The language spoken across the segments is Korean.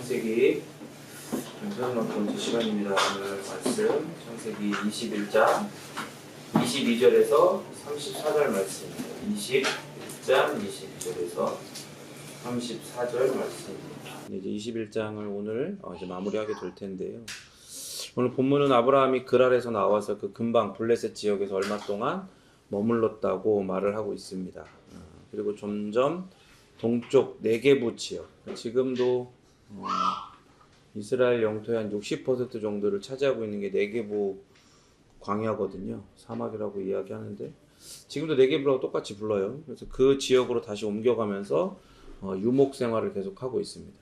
창세기 8번째 시간입니다. 오늘 말씀 창세기 21장 22절에서 34절 말씀입니다. 21장 22절에서 34절 말씀입니다. 이제 21장을 오늘 이제 마무리하게 될 텐데요. 오늘 본문은 아브라함이 그랄에서 나와서 그 근방 블레셋 지역에서 얼마 동안 머물렀다고 말을 하고 있습니다. 그리고 점점 동쪽 네게부 지역, 지금도 이스라엘 영토의 한 60% 정도를 차지하고 있는 게 네게부 광야거든요. 사막이라고 이야기하는데 지금도 네게부라고 똑같이 불러요. 그래서 그 지역으로 다시 옮겨가면서 유목 생활을 계속하고 있습니다.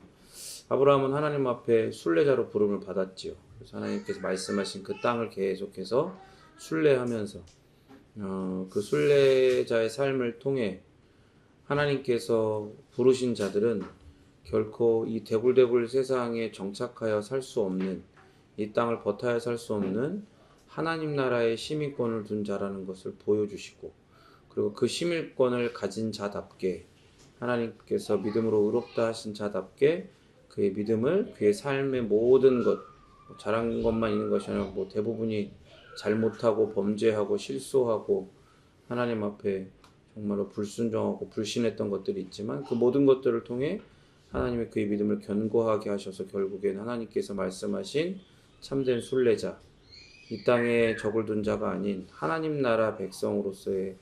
아브라함은 하나님 앞에 순례자로 부름을 받았지요. 그래서 하나님께서 말씀하신 그 땅을 계속해서 순례하면서 그 순례자의 삶을 통해 하나님께서 부르신 자들은 결코 이 대굴대굴 세상에 정착하여 살 수 없는, 이 땅을 버타야 살 수 없는 하나님 나라의 시민권을 둔 자라는 것을 보여주시고, 그리고 그 시민권을 가진 자답게 하나님께서 믿음으로 의롭다 하신 자답게 그의 믿음을 그의 삶의 모든 것, 잘한 것만 있는 것이 아니라 대부분이 잘못하고 범죄하고 실수하고 하나님 앞에 정말로 불순종하고 불신했던 것들이 있지만 그 모든 것들을 통해 하나님의 그의 믿음을 견고하게 하셔서 결국엔 하나님께서 말씀하신 참된 순례자, 이 땅에 적을 둔 자가 아닌 하나님 나라 백성으로서의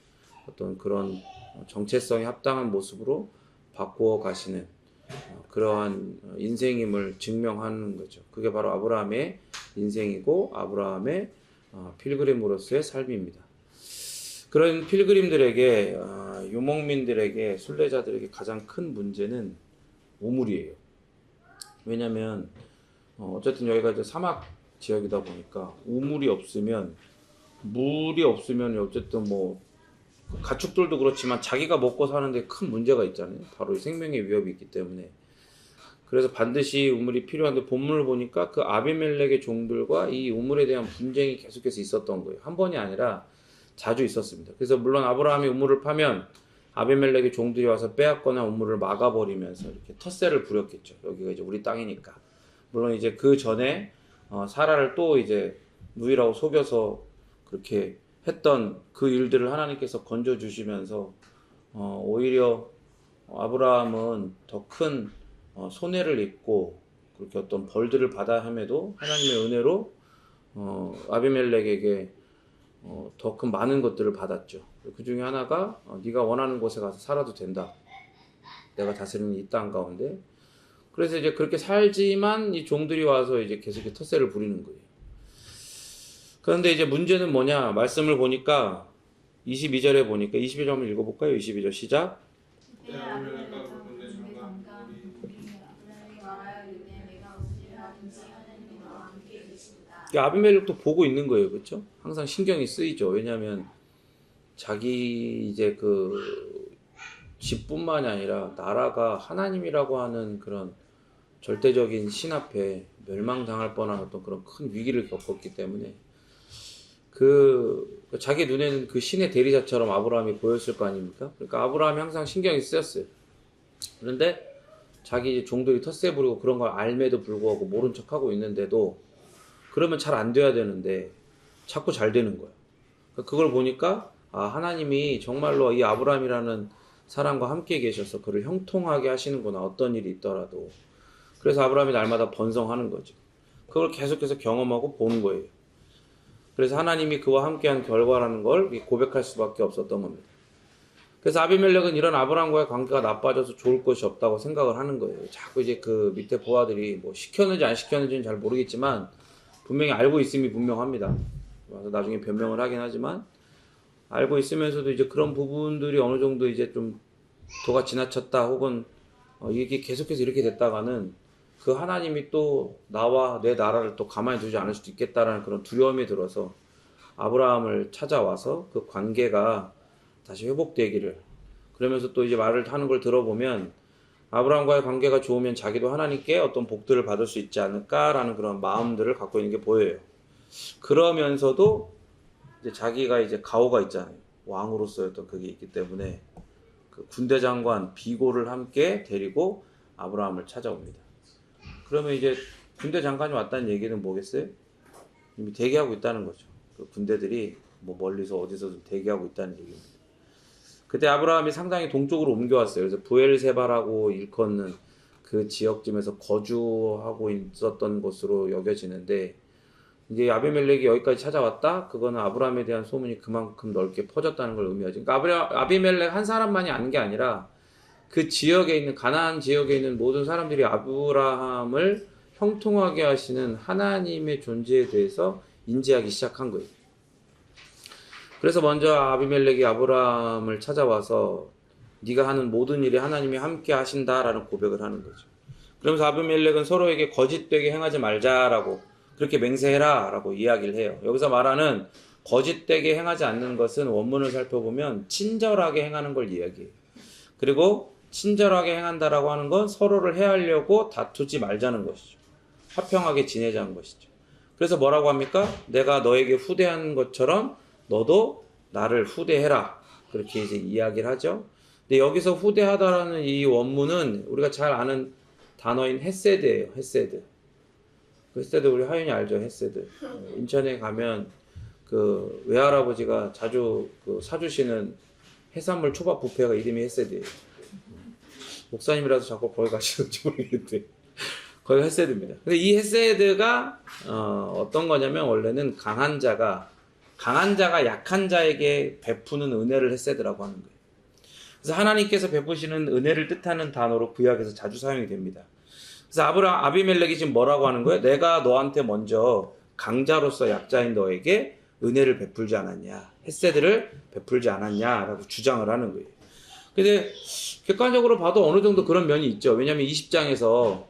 어떤 그런 정체성에 합당한 모습으로 바꾸어 가시는 그러한 인생임을 증명하는 거죠. 그게 바로 아브라함의 인생이고 아브라함의 필그림으로서의 삶입니다. 그런 필그림들에게, 유목민들에게, 순례자들에게 가장 큰 문제는 우물이에요. 왜냐하면 어쨌든 여기가 이제 사막 지역이다 보니까 우물이 없으면, 물이 없으면 어쨌든 가축들도 그렇지만 자기가 먹고 사는데 큰 문제가 있잖아요. 바로 생명의 위협이 있기 때문에. 그래서 반드시 우물이 필요한데 본문을 보니까 그 아비멜렉의 종들과 이 우물에 대한 분쟁이 계속해서 있었던 거예요. 한 번이 아니라 자주 있었습니다. 그래서 물론 아브라함이 우물을 파면 아비멜렉의 종들이 와서 빼앗거나 우물을 막아버리면서 이렇게 텃세를 부렸겠죠. 여기가 이제 우리 땅이니까. 물론 이제 그 전에 사라를 또 이제 누이라고 속여서 그렇게 했던 그 일들을 하나님께서 건져주시면서 오히려 아브라함은 더 큰 손해를 입고 그렇게 어떤 벌들을 받아야 함에도 하나님의 은혜로 아비멜렉에게 더 큰 많은 것들을 받았죠. 그 중에 하나가 네가 원하는 곳에 가서 살아도 된다. 내가 다스리는 이 땅 가운데. 그래서 이제 그렇게 살지만 이 종들이 와서 이제 계속 텃세를 부리는 거예요. 그런데 이제 문제는 뭐냐? 말씀을 보니까 22절에 보니까 22절 한번 읽어볼까요? 22절 시작. 아비멜렉도 보고 있는 거예요, 그렇죠? 항상 신경이 쓰이죠. 왜냐하면 자기 이제 그 집뿐만이 아니라 나라가 하나님이라고 하는 그런 절대적인 신 앞에 멸망당할 뻔한 어떤 그런 큰 위기를 겪었기 때문에 자기 눈에는 그 신의 대리자처럼 아브라함이 보였을 거 아닙니까? 그러니까 아브라함이 항상 신경이 쓰였어요. 그런데 자기 종들이 텃세 부리고 그런 걸 알매도 불구하고 모른 척하고 있는데도 그러면 잘 안 돼야 되는데 자꾸 잘 되는 거예요. 그걸 보니까 하나님이 정말로 이 아브라함이라는 사람과 함께 계셔서 그를 형통하게 하시는구나. 어떤 일이 있더라도. 그래서 아브라함이 날마다 번성하는 거죠. 그걸 계속해서 경험하고 보는 거예요. 그래서 하나님이 그와 함께한 결과라는 걸 고백할 수밖에 없었던 겁니다. 그래서 아비멜렉은 이런 아브라함과의 관계가 나빠져서 좋을 것이 없다고 생각을 하는 거예요. 자꾸 이제 그 밑에 부하들이 시켰는지 안 시켰는지는 잘 모르겠지만 분명히 알고 있음이 분명합니다. 그래서 나중에 변명을 하긴 하지만 알고 있으면서도 이제 그런 부분들이 어느 정도 이제 좀 도가 지나쳤다 혹은 이게 계속해서 이렇게 됐다가는 그 하나님이 또 나와 내 나라를 또 가만히 두지 않을 수도 있겠다라는 그런 두려움이 들어서 아브라함을 찾아와서 그 관계가 다시 회복되기를, 그러면서 또 이제 말을 하는 걸 들어보면 아브라함과의 관계가 좋으면 자기도 하나님께 어떤 복들을 받을 수 있지 않을까라는 그런 마음들을 갖고 있는 게 보여요. 그러면서도 이제 자기가 이제 가오가 있잖아요. 왕으로서의 어떤 그게 있기 때문에 그 군대 장관 비고를 함께 데리고 아브라함을 찾아옵니다. 그러면 이제 군대 장관이 왔다는 얘기는 뭐겠어요? 이미 대기하고 있다는 거죠. 그 군대들이 뭐 멀리서 어디서든 대기하고 있다는 얘기입니다. 그때 아브라함이 상당히 동쪽으로 옮겨왔어요. 그래서 부엘세바라고 일컫는 그 지역쯤에서 거주하고 있었던 곳으로 여겨지는데, 이제 아비멜렉이 여기까지 찾아왔다? 그거는 아브라함에 대한 소문이 그만큼 넓게 퍼졌다는 걸 의미하죠. 그러니까 아비멜렉 한 사람만이 아는 게 아니라 그 지역에 있는, 가나안 지역에 있는 모든 사람들이 아브라함을 형통하게 하시는 하나님의 존재에 대해서 인지하기 시작한 거예요. 그래서 먼저 아비멜렉이 아브라함을 찾아와서 네가 하는 모든 일에 하나님이 함께 하신다라는 고백을 하는 거죠. 그러면서 아비멜렉은 서로에게 거짓되게 행하지 말자라고, 그렇게 맹세해라 라고 이야기를 해요. 여기서 말하는 거짓되게 행하지 않는 것은 원문을 살펴보면 친절하게 행하는 걸 이야기해요. 그리고 친절하게 행한다라고 하는 건 서로를 해하려고 다투지 말자는 것이죠. 화평하게 지내자는 것이죠. 그래서 뭐라고 합니까? 내가 너에게 후대한 것처럼 너도 나를 후대해라. 그렇게 이제 이야기를 하죠. 근데 여기서 후대하다라는 이 원문은 우리가 잘 아는 단어인 헤세드예요. 헤세드. 헤세드 우리 하윤이 알죠? 헤세드. 인천에 가면 그 외할아버지가 자주 그 사주시는 해산물 초밥 뷔페가 이름이 헤세드예요. 목사님이라서 자꾸 거기 가시는지 모르겠는데 거기가 헤세드입니다. 근데 이 헤세드가 어떤 거냐면 원래는 강한 자가 약한 자에게 베푸는 은혜를 헤세드라고 하는 거예요. 그래서 하나님께서 베푸시는 은혜를 뜻하는 단어로 구약에서 자주 사용이 됩니다. 그래서 아비멜렉이 지금 뭐라고 하는 거예요? 내가 너한테 먼저 강자로서 약자인 너에게 은혜를 베풀지 않았냐, 헤세드를 베풀지 않았냐라고 주장을 하는 거예요. 근데 객관적으로 봐도 어느 정도 그런 면이 있죠. 왜냐하면 20장에서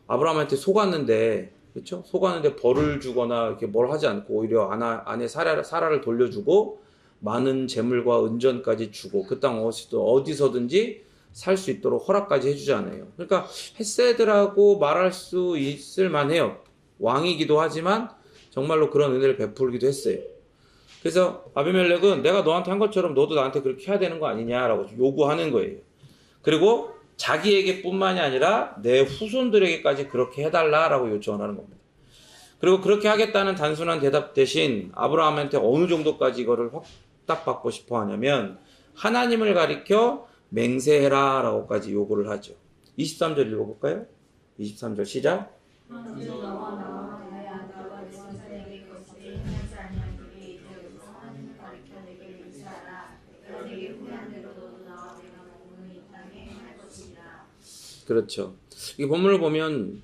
아브라함한테 속았는데, 그렇죠? 속았는데 벌을 주거나 이렇게 뭘 하지 않고 오히려 아내 사라를 돌려주고 많은 재물과 은전까지 주고 그 땅 어디서든지 살 수 있도록 허락까지 해주잖아요. 그러니까 헤세드라고 말할 수 있을 만해요. 왕이기도 하지만 정말로 그런 은혜를 베풀기도 했어요. 그래서 아비멜렉은 내가 너한테 한 것처럼 너도 나한테 그렇게 해야 되는 거 아니냐라고 요구하는 거예요. 그리고 자기에게 뿐만이 아니라 내 후손들에게까지 그렇게 해달라라고 요청을 하는 겁니다. 그리고 그렇게 하겠다는 단순한 대답 대신 아브라함한테 어느 정도까지 이거를 확답받고 싶어 하냐면 하나님을 가리켜 맹세해라 라고까지 요구를 하죠. 23절 읽어볼까요? 23절 시작. 그렇죠. 이 본문을 보면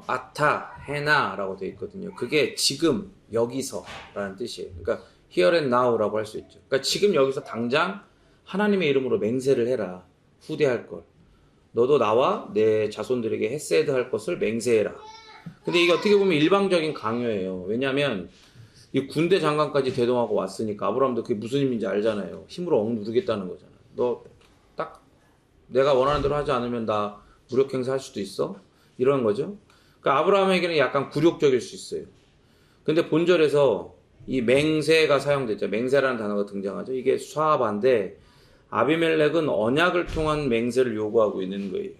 아타, 헤나라고 되어 있거든요. 그게 지금, 여기서라는 뜻이에요. 그러니까 here and now라고 할 수 있죠. 그러니까 지금 여기서 당장 하나님의 이름으로 맹세를 해라. 후대할 걸. 너도 나와 내 자손들에게 헤세드 할 것을 맹세해라. 근데 이게 어떻게 보면 일방적인 강요예요. 왜냐하면 이 군대 장관까지 대동하고 왔으니까 아브라함도 그게 무슨 의미인지 알잖아요. 힘으로 억누르겠다는 거잖아요. 너 딱 내가 원하는 대로 하지 않으면 나 무력 행사할 수도 있어? 이런 거죠. 그러니까 아브라함에게는 약간 굴욕적일 수 있어요. 근데 본절에서 이 맹세가 사용됐죠. 맹세라는 단어가 등장하죠. 이게 수아반데 아비멜렉은 언약을 통한 맹세를 요구하고 있는 거예요.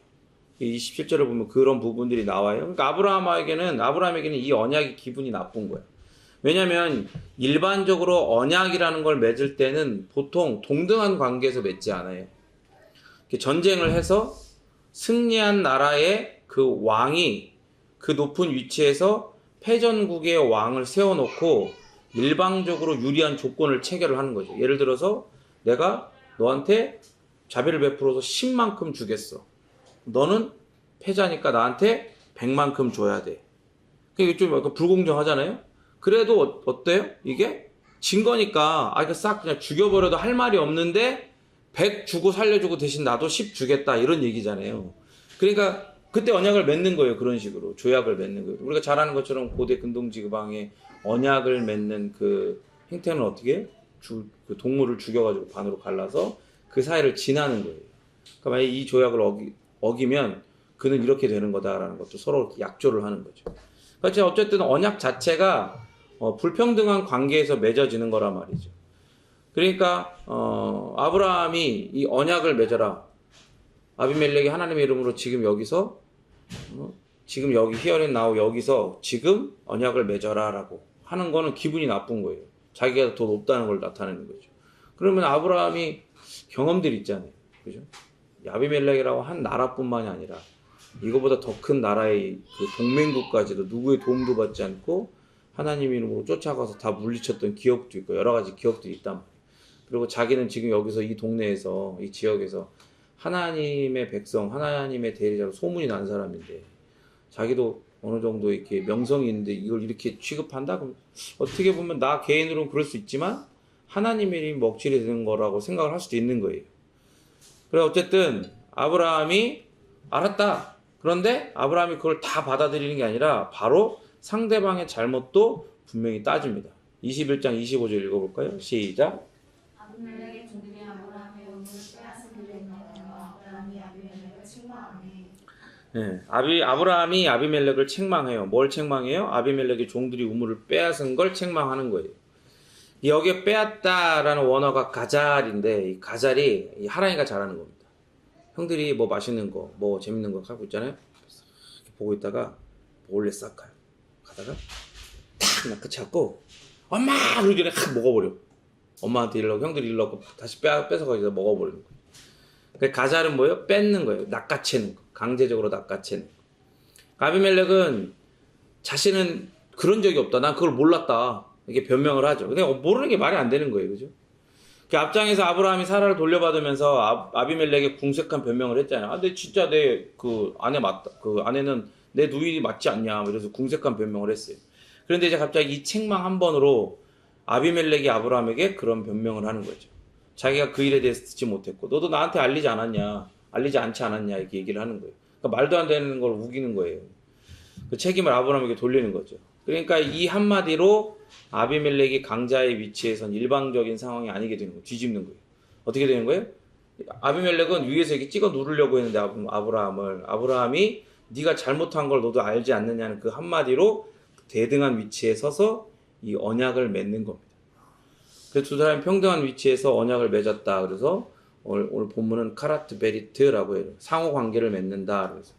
27절을 보면 그런 부분들이 나와요. 그러니까 아브라함에게는 이 언약이 기분이 나쁜 거예요. 왜냐하면 일반적으로 언약이라는 걸 맺을 때는 보통 동등한 관계에서 맺지 않아요. 전쟁을 해서 승리한 나라의 그 왕이 그 높은 위치에서 패전국의 왕을 세워놓고 일방적으로 유리한 조건을 체결을 하는 거죠. 예를 들어서 내가 너한테 자비를 베풀어서 10만큼 주겠어. 너는 패자니까 나한테 100만큼 줘야 돼. 이게 좀 약간 불공정하잖아요. 그래도 어때요? 이게 진 거니까 이거 싹 그냥 죽여버려도 할 말이 없는데 100 주고 살려주고 대신 나도 10 주겠다 이런 얘기잖아요. 그러니까 그때 언약을 맺는 거예요. 그런 식으로 조약을 맺는 거예요. 우리가 잘 아는 것처럼 고대 근동지방에 언약을 맺는 그 행태는 어떻게 해요? 그 동물을 죽여가지고 반으로 갈라서 그 사이를 지나는 거예요. 그러니까 만약에 이 조약을 어기면 그는 이렇게 되는 거다라는 것도 서로 약조를 하는 거죠. 그러니까 어쨌든 언약 자체가 불평등한 관계에서 맺어지는 거란 말이죠. 그러니까 아브라함이 이 언약을 맺어라. 아비멜렉이 하나님의 이름으로 지금 여기서 지금 여기 히어앤 나우 여기서 지금 언약을 맺어라 라고 하는 거는 기분이 나쁜 거예요. 자기가 더 높다는 걸 나타내는 거죠. 그러면 아브라함이 경험들이 있잖아요. 그죠? 아비멜렉이라고 한 나라뿐만이 아니라 이거보다 더 큰 나라의 그 동맹국까지도 누구의 도움도 받지 않고 하나님 이름으로 쫓아가서 다 물리쳤던 기억도 있고 여러 가지 기억들이 있단 말이에요. 그리고 자기는 지금 여기서 이 동네에서 이 지역에서 하나님의 백성, 하나님의 대리자로 소문이 난 사람인데 자기도 어느 정도 이렇게 명성이 있는데 이걸 이렇게 취급한다? 그럼 어떻게 보면 나 개인으로는 그럴 수 있지만 하나님의 이름이 먹칠이 되는 거라고 생각을 할 수도 있는 거예요. 그래 어쨌든 아브라함이 알았다. 그런데 아브라함이 그걸 다 받아들이는 게 아니라 바로 상대방의 잘못도 분명히 따집니다. 21장 25절 읽어볼까요? 시작. 아비멜렉의 종들이 아브라함의 우물을 빼앗으려 했나요? 아브라함이 아비멜렉을 책망하니. 네, 아브라함이 아비멜렉을 책망해요. 뭘 책망해요? 아비멜렉의 종들이 우물을 빼앗은 걸 책망하는 거예요. 여기에 빼앗다라는 원어가 가잘인데 이 가잘이 하나님과 잘하는 겁니다. 형들이 뭐 맛있는 거, 뭐 재밌는 거 갖고 있잖아요. 이렇게 보고 있다가 몰래 싹 가요. 가다가 탁 낚아채고 엄마! 그러기 전에 확 먹어버려. 엄마한테 일러고 형들이 일러고 다시 뺏어가지고 먹어버리는 거예요. 그러니까 가잘은 뭐예요? 뺏는 거예요. 낚아채는 거. 강제적으로 낚아채는 거. 아비멜렉은 자신은 그런 적이 없다. 난 그걸 몰랐다. 이렇게 변명을 하죠. 근데 모르는 게 말이 안 되는 거예요. 그죠? 그 앞장에서 아브라함이 사라를 돌려받으면서 아비멜렉에 궁색한 변명을 했잖아요. 아, 근데 진짜 내 그 아내 맞다. 그 아내는 내 누이 맞지 않냐. 그래서 궁색한 변명을 했어요. 그런데 이제 갑자기 이 책망 한 번으로 아비멜렉이 아브라함에게 그런 변명을 하는 거죠. 자기가 그 일에 대해서 듣지 못했고, 너도 나한테 알리지 않았냐, 알리지 않지 않았냐, 이렇게 얘기를 하는 거예요. 그러니까 말도 안 되는 걸 우기는 거예요. 그 책임을 아브라함에게 돌리는 거죠. 그러니까 이 한마디로 아비멜렉이 강자의 위치에선 일방적인 상황이 아니게 되는 거예요. 뒤집는 거예요. 어떻게 되는 거예요? 아비멜렉은 위에서 이렇게 찍어 누르려고 했는데 아브라함이 네가 잘못한 걸 너도 알지 않느냐는 그 한마디로 대등한 위치에 서서 이 언약을 맺는 겁니다. 그래서 두 사람이 평등한 위치에서 언약을 맺었다. 그래서 오늘 본문은 카라트 베리트라고 해요. 상호 관계를 맺는다. 그래서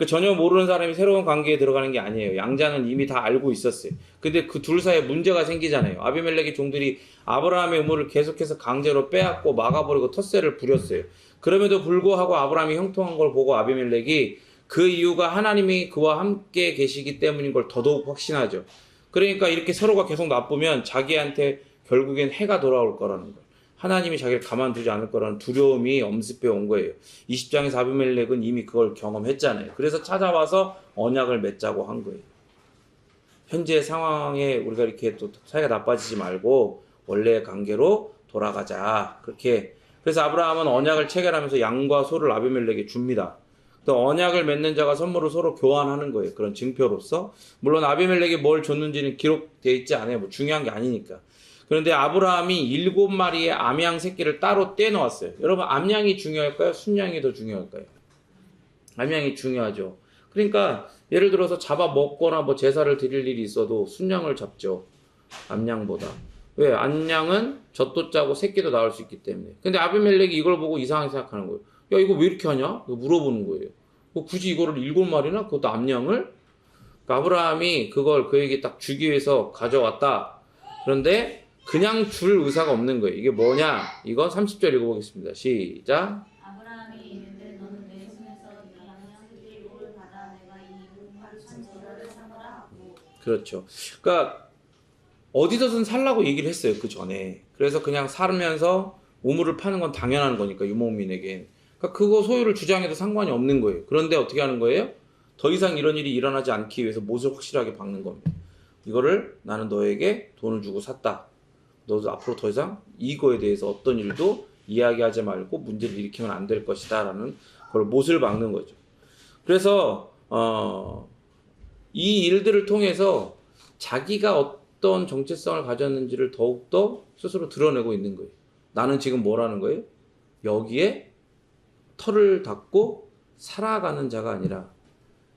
전혀 모르는 사람이 새로운 관계에 들어가는 게 아니에요. 양자는 이미 다 알고 있었어요. 근데 그 둘 사이에 문제가 생기잖아요. 아비멜렉의 종들이 아브라함의 우물을 계속해서 강제로 빼앗고 막아버리고 텃세를 부렸어요. 그럼에도 불구하고 아브라함이 형통한 걸 보고 아비멜렉이 그 이유가 하나님이 그와 함께 계시기 때문인 걸 더더욱 확신하죠. 그러니까 이렇게 서로가 계속 나쁘면 자기한테 결국엔 해가 돌아올 거라는 거예요. 하나님이 자기를 가만두지 않을 거라는 두려움이 엄습해 온 거예요. 20장에서 아비멜렉은 이미 그걸 경험했잖아요. 그래서 찾아와서 언약을 맺자고 한 거예요. 현재 상황에 우리가 이렇게 또 사이가 나빠지지 말고 원래의 관계로 돌아가자. 그렇게. 그래서 아브라함은 언약을 체결하면서 양과 소를 아비멜렉에게 줍니다. 또 언약을 맺는 자가 선물을 서로 교환하는 거예요. 그런 증표로서. 물론 아비멜렉이 뭘 줬는지는 기록되어 있지 않아요. 뭐 중요한 게 아니니까. 그런데 아브라함이 7마리의 암양 새끼를 따로 떼놓았어요. 여러분, 암양이 중요할까요? 순양이 더 중요할까요? 암양이 중요하죠. 그러니까 예를 들어서 잡아 먹거나 뭐 제사를 드릴 일이 있어도 순양을 잡죠. 암양보다. 왜? 암양은 젖도 짜고 새끼도 낳을 수 있기 때문에. 근데 아비멜렉이 이걸 보고 이상하게 생각하는 거예요. 야, 이거 왜 이렇게 하냐? 물어보는 거예요. 굳이 이거를 7마리나? 그것도 암양을? 그러니까 아브라함이 그걸 그에게 딱 주기 위해서 가져왔다. 그런데 그냥 줄 의사가 없는 거예요. 이게 뭐냐? 이거 30절 읽어보겠습니다. 시작. 아브라함이 이르되 너는 내 손에서 이 양양들의 이를 받아 내가 이 이름을 천지를 삼으라 하고. 그렇죠. 그러니까 어디서든 살라고 얘기를 했어요. 그 전에. 그래서 그냥 살면서 우물을 파는 건 당연한 거니까 유목민에게. 그러니까 그거 소유를 주장해도 상관이 없는 거예요. 그런데 어떻게 하는 거예요? 더 이상 이런 일이 일어나지 않기 위해서 못을 확실하게 박는 겁니다. 이거를 나는 너에게 돈을 주고 샀다. 너도 앞으로 더 이상 이거에 대해서 어떤 일도 이야기하지 말고 문제를 일으키면 안 될 것이다 라는 그걸 못을 박는 거죠. 그래서 이 일들을 통해서 자기가 어떤 정체성을 가졌는지를 더욱더 스스로 드러내고 있는 거예요. 나는 지금 뭐라는 거예요? 여기에 털을 닫고 살아가는 자가 아니라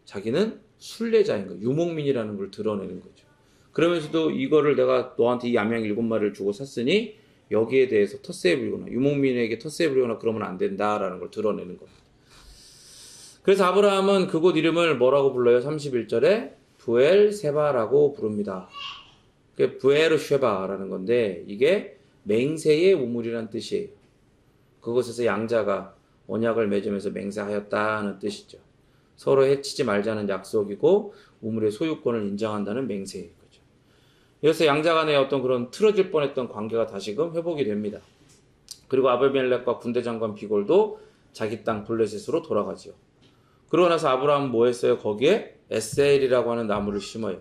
자기는 순례자인 거예요. 유목민이라는 걸 드러내는 거죠. 그러면서도 이거를 내가 너한테 이 암양 7마리를 주고 샀으니 여기에 대해서 텃세 부리거나 유목민에게 텃세 부리거나 그러면 안 된다라는 걸 드러내는 겁니다. 그래서 아브라함은 그곳 이름을 뭐라고 불러요? 31절에 부엘세바라고 부릅니다. 그게 부에르쉐바라는 건데 이게 맹세의 우물이라는 뜻이에요. 그곳에서 양자가 언약을 맺으면서 맹세하였다는 뜻이죠. 서로 해치지 말자는 약속이고 우물의 소유권을 인정한다는 맹세인 거죠. 그래서 양자 간의 어떤 그런 틀어질 뻔했던 관계가 다시금 회복이 됩니다. 그리고 아비멜렉과 군대 장관 비골도 자기 땅 블레셋으로 돌아가지요. 그러고 나서 아브라함은 뭐 했어요? 거기에 에셀이라고 하는 나무를 심어요.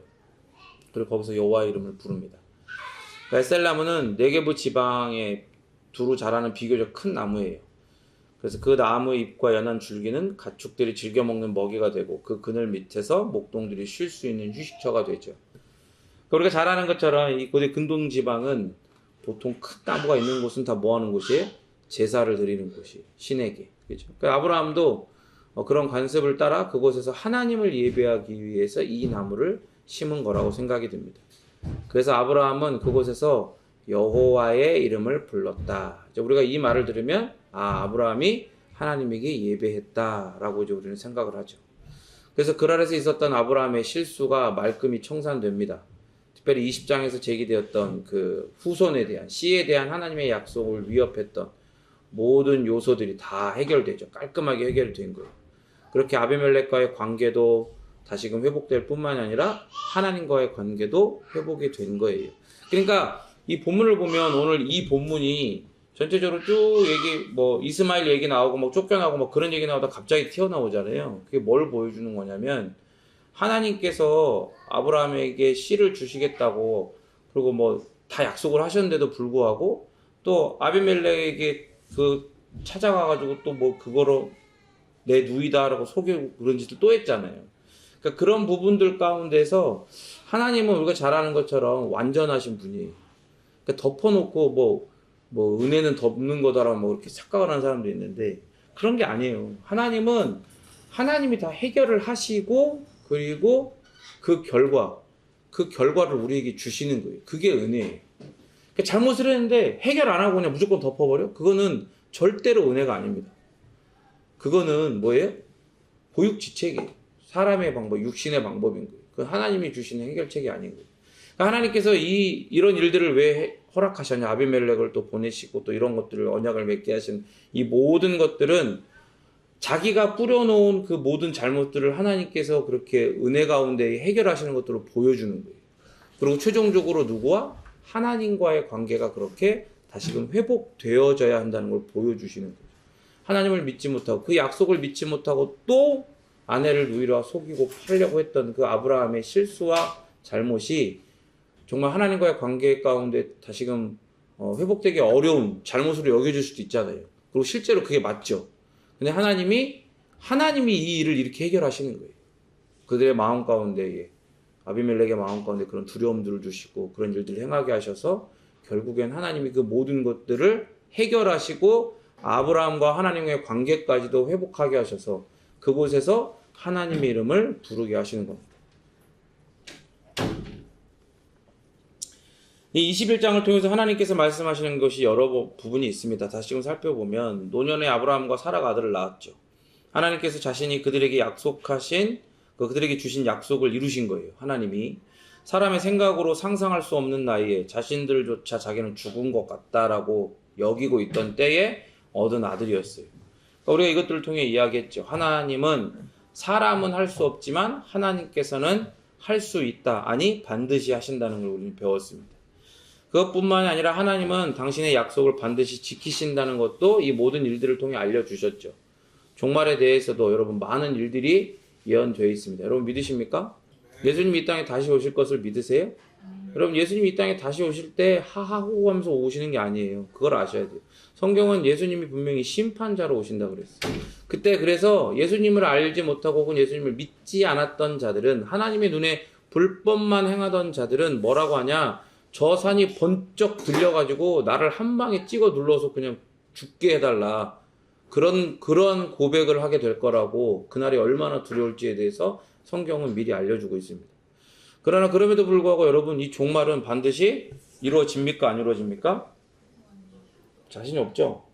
그리고 거기서 여호와의 이름을 부릅니다. 에셀 나무는 네게부 지방에 두루 자라는 비교적 큰 나무예요. 그래서 그 나무의 잎과 연한 줄기는 가축들이 즐겨 먹는 먹이가 되고 그 그늘 밑에서 목동들이 쉴 수 있는 휴식처가 되죠. 우리가 잘 아는 것처럼 이 고대 근동 지방은 보통 큰 나무가 있는 곳은 다 뭐 하는 곳이에요? 제사를 드리는 곳이에요. 신에게. 그렇죠? 그러니까 아브라함도 그런 관습을 따라 그곳에서 하나님을 예배하기 위해서 이 나무를 심은 거라고 생각이 듭니다. 그래서 아브라함은 그곳에서 여호와의 이름을 불렀다. 이제 우리가 이 말을 들으면 아브라함이 하나님에게 예배했다라고 이제 우리는 생각을 하죠. 그래서 그랄에서 있었던 아브라함의 실수가 말끔히 청산됩니다. 특별히 20장에서 제기되었던 그 후손에 대한 씨에 대한 하나님의 약속을 위협했던 모든 요소들이 다 해결되죠. 깔끔하게 해결된 거예요. 그렇게 아비멜렉과의 관계도 다시금 회복될 뿐만이 아니라 하나님과의 관계도 회복이 된 거예요. 그러니까 이 본문을 보면 오늘 이 본문이 전체적으로 쭉 이스마엘 얘기 나오고 쫓겨나고 그런 얘기 나오다 갑자기 튀어나오잖아요. 그게 뭘 보여주는 거냐면 하나님께서 아브라함에게 씨를 주시겠다고 그리고 다 약속을 하셨는데도 불구하고 또 아비멜렉에게 찾아가가지고 또 그거로 내 누이다라고 속이고 그런 짓을 또 했잖아요. 그러니까 그런 부분들 가운데서 하나님은 우리가 잘 아는 것처럼 완전하신 분이에요. 그러니까 덮어놓고 은혜는 덮는 거다라고 이렇게 착각을 하는 사람도 있는데 그런 게 아니에요. 하나님은 하나님이 다 해결을 하시고 그리고 그 결과를 우리에게 주시는 거예요. 그게 은혜예요. 그러니까 잘못을 했는데 해결 안 하고 그냥 무조건 덮어버려? 그거는 절대로 은혜가 아닙니다. 그거는 뭐예요? 고육지책이에요. 사람의 방법, 육신의 방법인 거예요. 그 하나님이 주시는 해결책이 아닌 거예요. 그러니까 하나님께서 이런 일들을 왜 허락하셨냐? 아비멜렉을 또 보내시고 또 이런 것들을 언약을 맺게 하신 이 모든 것들은 자기가 뿌려놓은 그 모든 잘못들을 하나님께서 그렇게 은혜 가운데 해결하시는 것들을 보여주는 거예요. 그리고 최종적으로 누구와? 하나님과의 관계가 그렇게 다시금 회복되어져야 한다는 걸 보여주시는 거예요. 하나님을 믿지 못하고 그 약속을 믿지 못하고 또 아내를 누이라 속이고 팔려고 했던 그 아브라함의 실수와 잘못이 정말 하나님과의 관계 가운데 다시금 회복되기 어려운 잘못으로 여겨질 수도 있잖아요. 그리고 실제로 그게 맞죠. 근데 하나님이 이 일을 이렇게 해결하시는 거예요. 그들의 마음 가운데에 아비멜렉의 마음 가운데 그런 두려움들을 주시고 그런 일들을 행하게 하셔서 결국엔 하나님이 그 모든 것들을 해결하시고 아브라함과 하나님의 관계까지도 회복하게 하셔서 그곳에서 하나님의 이름을 부르게 하시는 겁니다. 이 21장을 통해서 하나님께서 말씀하시는 것이 여러 부분이 있습니다. 다시금 살펴보면 노년의 아브라함과 사라가 아들을 낳았죠. 하나님께서 자신이 그들에게 그들에게 주신 약속을 이루신 거예요. 하나님이 사람의 생각으로 상상할 수 없는 나이에 자신들조차 자기는 죽은 것 같다라고 여기고 있던 때에 얻은 아들이었어요. 그러니까 우리가 이것들을 통해 이야기했죠. 하나님은 사람은 할 수 없지만 하나님께서는 할 수 있다. 아니 반드시 하신다는 걸 우리는 배웠습니다. 그것뿐만이 아니라 하나님은 당신의 약속을 반드시 지키신다는 것도 이 모든 일들을 통해 알려주셨죠. 종말에 대해서도 여러분 많은 일들이 예언되어 있습니다. 여러분 믿으십니까? 예수님이 이 땅에 다시 오실 것을 믿으세요? 여러분 예수님이 이 땅에 다시 오실 때 하하호호 하면서 오시는 게 아니에요. 그걸 아셔야 돼요. 성경은 예수님이 분명히 심판자로 오신다고 그랬어요. 그때 그래서 예수님을 알지 못하고 혹은 예수님을 믿지 않았던 자들은 하나님의 눈에 불법만 행하던 자들은 뭐라고 하냐? 저 산이 번쩍 들려가지고 나를 한 방에 찍어 눌러서 그냥 죽게 해달라. 그런 고백을 하게 될 거라고 그날이 얼마나 두려울지에 대해서 성경은 미리 알려주고 있습니다. 그러나 그럼에도 불구하고 여러분 이 종말은 반드시 이루어집니까? 안 이루어집니까? 자신이 없죠?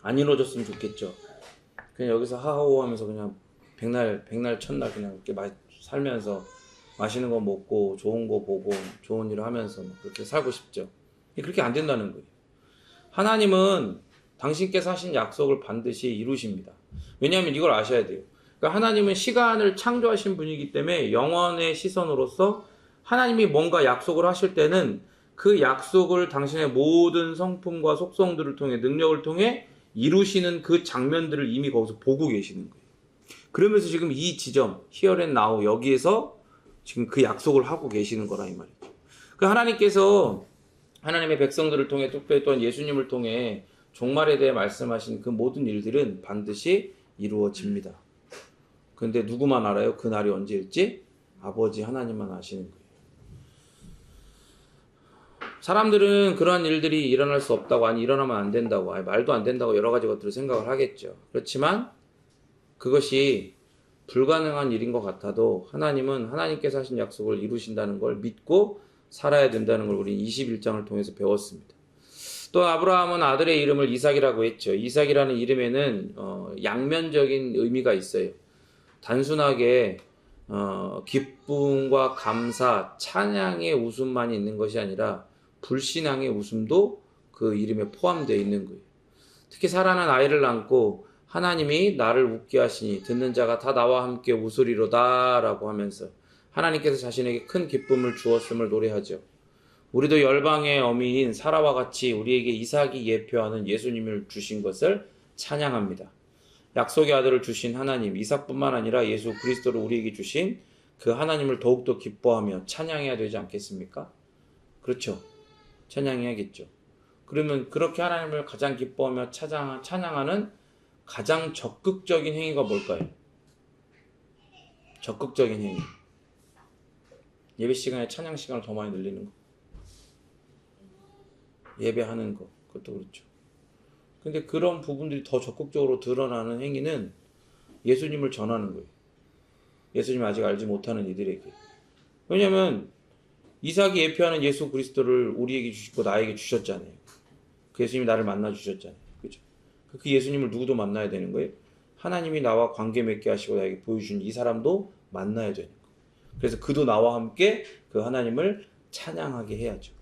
안 이루어졌으면 좋겠죠. 그냥 여기서 하하호 하면서 그냥 백날 첫날 그냥 이렇게 살면서 맛있는 거 먹고 좋은 거 보고 좋은 일을 하면서 막 그렇게 살고 싶죠. 그렇게 안 된다는 거예요. 하나님은 당신께서 하신 약속을 반드시 이루십니다. 왜냐하면 이걸 아셔야 돼요. 그러니까 하나님은 시간을 창조하신 분이기 때문에 영원의 시선으로서 하나님이 뭔가 약속을 하실 때는 그 약속을 당신의 모든 성품과 속성들을 통해 능력을 통해 이루시는 그 장면들을 이미 거기서 보고 계시는 거예요. 그러면서 지금 이 지점 here and now 여기에서 지금 그 약속을 하고 계시는 거라 이 말이죠. 그 하나님께서 하나님의 백성들을 통해 특별히 또한 예수님을 통해 종말에 대해 말씀하신 그 모든 일들은 반드시 이루어집니다. 그런데 누구만 알아요? 그 날이 언제일지? 아버지 하나님만 아시는 거예요. 사람들은 그런 일들이 일어날 수 없다고, 아니 일어나면 안 된다고, 아니 말도 안 된다고 여러 가지 것들을 생각을 하겠죠. 그렇지만 그것이 불가능한 일인 것 같아도 하나님은 하나님께서 하신 약속을 이루신다는 걸 믿고 살아야 된다는 걸 우리 21장을 통해서 배웠습니다. 또 아브라함은 아들의 이름을 이삭이라고 했죠. 이삭이라는 이름에는 양면적인 의미가 있어요. 단순하게 기쁨과 감사, 찬양의 웃음만이 있는 것이 아니라 불신앙의 웃음도 그 이름에 포함되어 있는 거예요. 특히 사라는 아이를 낳고 하나님이 나를 웃게 하시니 듣는 자가 다 나와 함께 웃으리로다 라고 하면서 하나님께서 자신에게 큰 기쁨을 주었음을 노래하죠. 우리도 열방의 어미인 사라와 같이 우리에게 이삭이 예표하는 예수님을 주신 것을 찬양합니다. 약속의 아들을 주신 하나님, 이삭뿐만 아니라 예수 그리스도를 우리에게 주신 그 하나님을 더욱더 기뻐하며 찬양해야 되지 않겠습니까? 그렇죠. 찬양해야겠죠. 그러면 그렇게 하나님을 가장 기뻐하며 찬양하는 가장 적극적인 행위가 뭘까요? 적극적인 행위. 예배 시간에 찬양 시간을 더 많이 늘리는 거. 예배하는 거. 그것도 그렇죠. 근데 그런 부분들이 더 적극적으로 드러나는 행위는 예수님을 전하는 거예요. 예수님 아직 알지 못하는 이들에게. 왜냐하면 이삭이 예표하는 예수 그리스도를 우리에게 주시고 나에게 주셨잖아요. 그 예수님이 나를 만나 주셨잖아요. 그죠? 그 예수님을 누구도 만나야 되는 거예요. 하나님이 나와 관계 맺게 하시고 나에게 보여준 이 사람도 만나야 되는 거예요. 그래서 그도 나와 함께 그 하나님을 찬양하게 해야죠.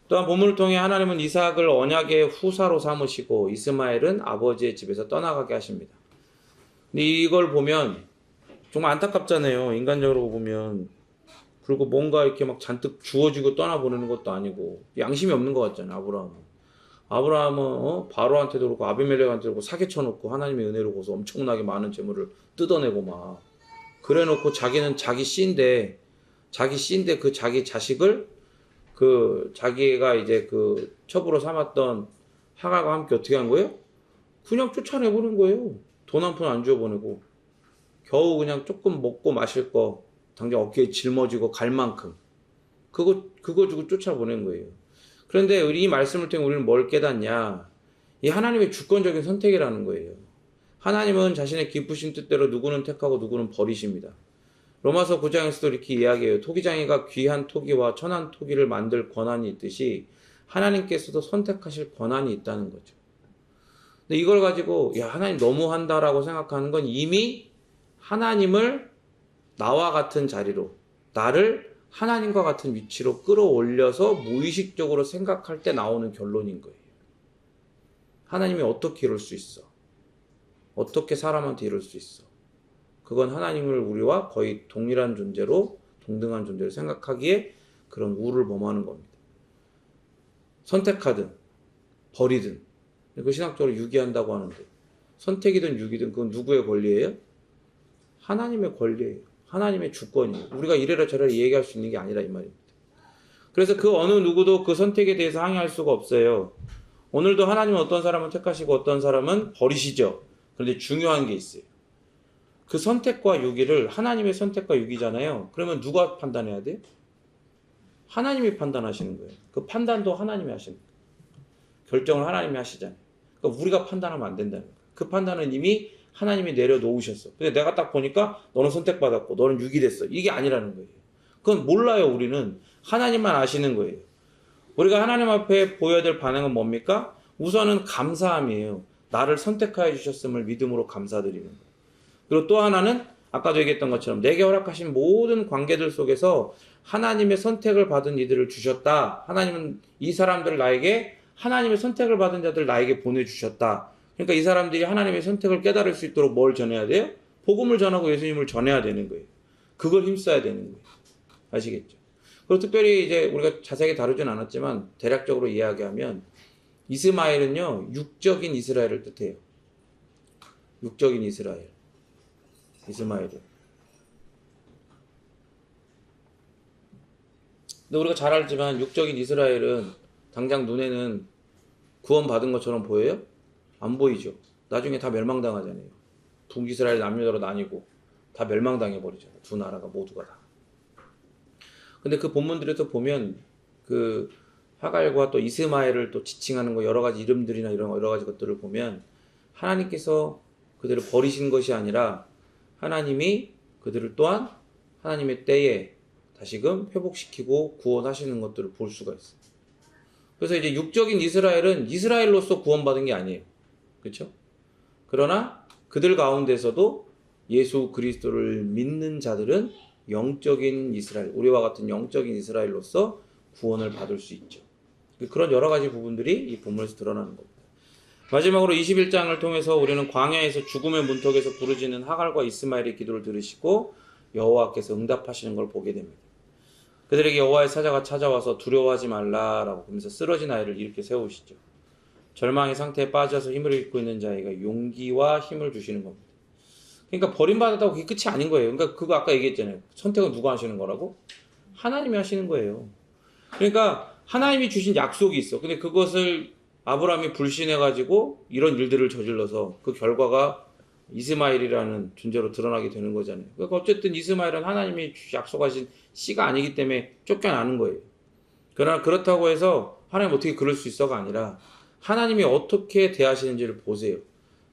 또한 본문을 통해 하나님은 이삭을 언약의 후사로 삼으시고 이스마엘은 아버지의 집에서 떠나가게 하십니다. 근데 이걸 보면 정말 안타깝잖아요. 인간적으로 보면. 그리고 뭔가 이렇게 막 잔뜩 주어지고 떠나보내는 것도 아니고 양심이 없는 것 같잖아요. 아브라함은 바로한테도 그렇고 아비멜렉한테도 그렇고 사기 쳐놓고 하나님의 은혜로 고서 엄청나게 많은 재물을 뜯어내고 막 그래놓고 자기는 자기 씨인데 그 자기 자식을 그 자기가 이제 그 첩으로 삼았던 하갈과 함께 어떻게 한 거예요? 그냥 쫓아내보는 거예요. 돈 한 푼 안 주어보내고 겨우 그냥 조금 먹고 마실 거 당장 어깨에 짊어지고 갈 만큼 그거 주고 쫓아보낸 거예요. 그런데 이 말씀을 통해 우리는 뭘 깨닫냐? 이 하나님의 주권적인 선택이라는 거예요. 하나님은 자신의 기쁘신 뜻대로 누구는 택하고 누구는 버리십니다. 로마서 9장에서도 이렇게 이야기해요. 토기장이가 귀한 토기와 천한 토기를 만들 권한이 있듯이 하나님께서도 선택하실 권한이 있다는 거죠. 근데 이걸 가지고 야 하나님 너무한다라고 생각하는 건 이미 하나님을 나와 같은 자리로 나를 하나님과 같은 위치로 끌어올려서 무의식적으로 생각할 때 나오는 결론인 거예요. 하나님이 어떻게 이럴 수 있어? 어떻게 사람한테 이럴 수 있어? 그건 하나님을 우리와 거의 동일한 존재로 동등한 존재로 생각하기에 그런 우를 범하는 겁니다. 선택하든 버리든 그 신학적으로 유기한다고 하는데 선택이든 유기든 그건 누구의 권리예요? 하나님의 권리예요. 하나님의 주권이에요. 우리가 이래라 저래라 얘기할 수 있는 게 아니라 이 말입니다. 그래서 그 어느 누구도 그 선택에 대해서 항의할 수가 없어요. 오늘도 하나님은 어떤 사람은 택하시고 어떤 사람은 버리시죠. 그런데 중요한 게 있어요. 그 선택과 유기를 하나님의 선택과 유기잖아요. 그러면 누가 판단해야 돼요? 하나님이 판단하시는 거예요. 그 판단도 하나님이 하시는 거예요. 결정을 하나님이 하시잖아요. 그러니까 우리가 판단하면 안 된다는 거예요. 그 판단은 이미 하나님이 내려놓으셨어. 근데 내가 딱 보니까 너는 선택받았고 너는 유기됐어. 이게 아니라는 거예요. 그건 몰라요. 우리는 하나님만 아시는 거예요. 우리가 하나님 앞에 보여야 될 반응은 뭡니까? 우선은 감사함이에요. 나를 선택하여 주셨음을 믿음으로 감사드리는 거예요. 그리고 또 하나는 아까도 얘기했던 것처럼 내게 허락하신 모든 관계들 속에서 하나님의 선택을 받은 이들을 주셨다. 하나님은 이 사람들을 나에게 하나님의 선택을 받은 자들 나에게 보내주셨다. 그러니까 이 사람들이 하나님의 선택을 깨달을 수 있도록 뭘 전해야 돼요? 복음을 전하고 예수님을 전해야 되는 거예요. 그걸 힘써야 되는 거예요. 아시겠죠? 그리고 특별히 이제 우리가 자세하게 다루진 않았지만 대략적으로 이야기하면 이스마엘은요, 육적인 이스라엘을 뜻해요. 육적인 이스라엘. 이스마엘은. 근데 우리가 잘 알지만 육적인 이스라엘은 당장 눈에는 구원받은 것처럼 보여요? 안 보이죠. 나중에 다 멸망당하잖아요. 북이스라엘 남유다로 나뉘고 다 멸망당해버리잖아요. 두 나라가 모두가 다. 근데 그 본문들에서 보면 그 하갈과 또 이스마엘을 또 지칭하는 거 여러 가지 이름들이나 이런 여러 가지 것들을 보면 하나님께서 그들을 버리신 것이 아니라 하나님이 그들을 또한 하나님의 때에 다시금 회복시키고 구원하시는 것들을 볼 수가 있어요. 그래서 이제 육적인 이스라엘은 이스라엘로서 구원받은 게 아니에요. 그렇죠? 그러나 그들 가운데서도 예수 그리스도를 믿는 자들은 영적인 이스라엘, 우리와 같은 영적인 이스라엘로서 구원을 받을 수 있죠. 그런 여러 가지 부분들이 이 본문에서 드러나는 겁니다. 마지막으로 21장을 통해서 우리는 광야에서 죽음의 문턱에서 부르짖는 하갈과 이스마엘의 기도를 들으시고 여호와께서 응답하시는 걸 보게 됩니다. 그들에게 여호와의 사자가 찾아와서 두려워하지 말라라고 하면서 쓰러진 아이를 이렇게 세우시죠. 절망의 상태에 빠져서 힘을 잃고 있는 자에게 용기와 힘을 주시는 겁니다. 그러니까 버림받았다고 그게 끝이 아닌 거예요. 그러니까 그거 아까 얘기했잖아요. 선택은 누가 하시는 거라고? 하나님이 하시는 거예요. 그러니까 하나님이 주신 약속이 있어. 근데 그것을 아브라함이 불신해가지고 이런 일들을 저질러서 그 결과가 이스마엘이라는 존재로 드러나게 되는 거잖아요. 그러니까 어쨌든 이스마엘은 하나님이 약속하신 씨가 아니기 때문에 쫓겨나는 거예요. 그러나 그렇다고 해서 하나님 어떻게 그럴 수 있어가 아니라 하나님이 어떻게 대하시는지를 보세요.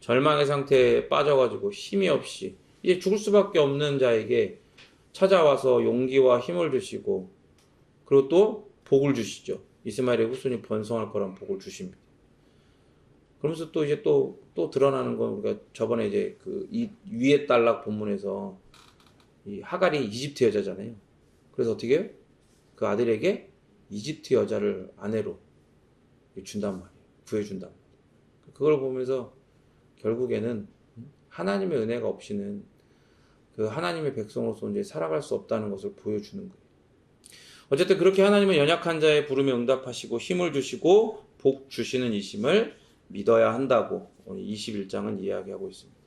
절망의 상태에 빠져가지고 힘이 없이 이제 죽을 수밖에 없는 자에게 찾아와서 용기와 힘을 주시고 그리고 또 복을 주시죠. 이스마엘의 후손이 번성할 거란 복을 주십니다. 그러면서 또 이제 또 드러나는 건 우리가 저번에 이제 그 이 위에 단락 본문에서 이 하갈이 이집트 여자잖아요. 그래서 어떻게 해요? 그 아들에게 이집트 여자를 아내로 준단 말이에요. 구해준단 말이에요. 그걸 보면서 결국에는 하나님의 은혜가 없이는 그 하나님의 백성으로서 이제 살아갈 수 없다는 것을 보여주는 거예요. 어쨌든 그렇게 하나님은 연약한 자의 부름에 응답하시고 힘을 주시고 복 주시는 이심을 믿어야 한다고 오늘 21장은 이야기하고 있습니다.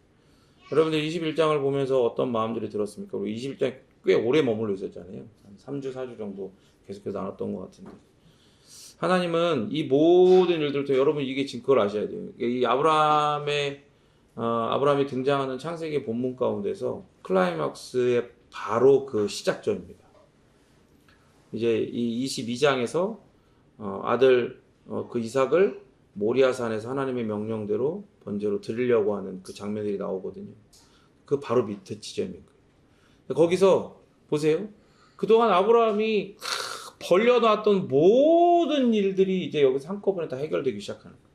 여러분들 21장을 보면서 어떤 마음들이 들었습니까? 우리 21장에 꽤 오래 머물러 있었잖아요. 한 3주, 4주 정도 계속해서 나눴던 것 같은데. 하나님은 이 모든 일들을 통해 여러분 이게 지금 그걸 아셔야 돼요. 이 아브라함이 등장하는 창세기 본문 가운데서 클라이막스의 바로 그 시작점입니다. 이제 이 22장에서 아들 그 이삭을 모리아산에서 하나님의 명령대로 번제로 드리려고 하는 그 장면들이 나오거든요. 그 바로 밑에 지점인 거예요. 거기서 보세요. 그동안 아브라함이 벌려놨던 모든 일들이 이제 여기서 한꺼번에 다 해결되기 시작하는 거예요.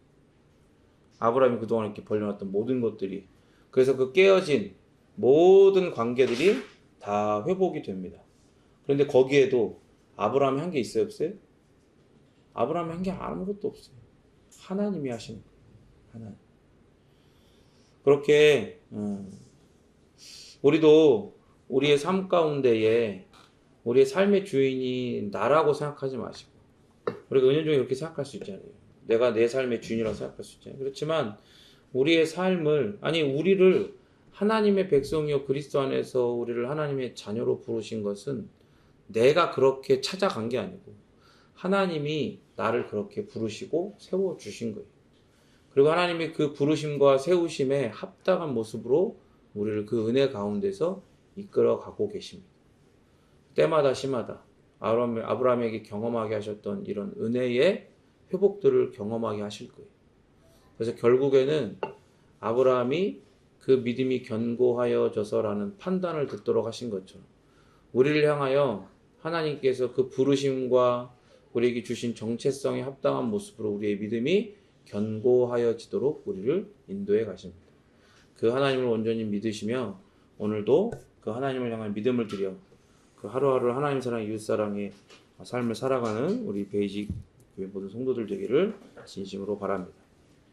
아브라함이 그동안 이렇게 벌려놨던 모든 것들이 그래서 그 깨어진 모든 관계들이 다 회복이 됩니다. 그런데 거기에도 아브라함이 한 게 있어요, 없어요? 아브라함이 한 게 아무것도 없어요. 하나님이 하시는 거예요. 하나님. 그렇게 우리도 우리의 삶 가운데에 우리의 삶의 주인이 나라고 생각하지 마시고 우리가 은연중에 그렇게 생각할 수 있잖아요. 내가 내 삶의 주인이라고 생각할 수 있잖아요. 그렇지만 우리의 삶을 우리를 하나님의 백성이요 그리스도 안에서 우리를 하나님의 자녀로 부르신 것은 내가 그렇게 찾아간 게 아니고 하나님이 나를 그렇게 부르시고 세워주신 거예요. 그리고 하나님이 그 부르심과 세우심에 합당한 모습으로 우리를 그 은혜 가운데서 이끌어가고 계십니다. 때마다 시마다 아브라함에게 경험하게 하셨던 이런 은혜의 회복들을 경험하게 하실 거예요. 그래서 결국에는 아브라함이 그 믿음이 견고하여져서라는 판단을 듣도록 하신 것처럼 우리를 향하여 하나님께서 그 부르심과 우리에게 주신 정체성에 합당한 모습으로 우리의 믿음이 견고하여지도록 우리를 인도해 가십니다. 그 하나님을 온전히 믿으시며 오늘도 그 하나님을 향한 믿음을 드려 그 하루하루 하나님 사랑, 이웃 사랑의 삶을 살아가는 우리 베이직 교회 모든 성도들 되기를 진심으로 바랍니다.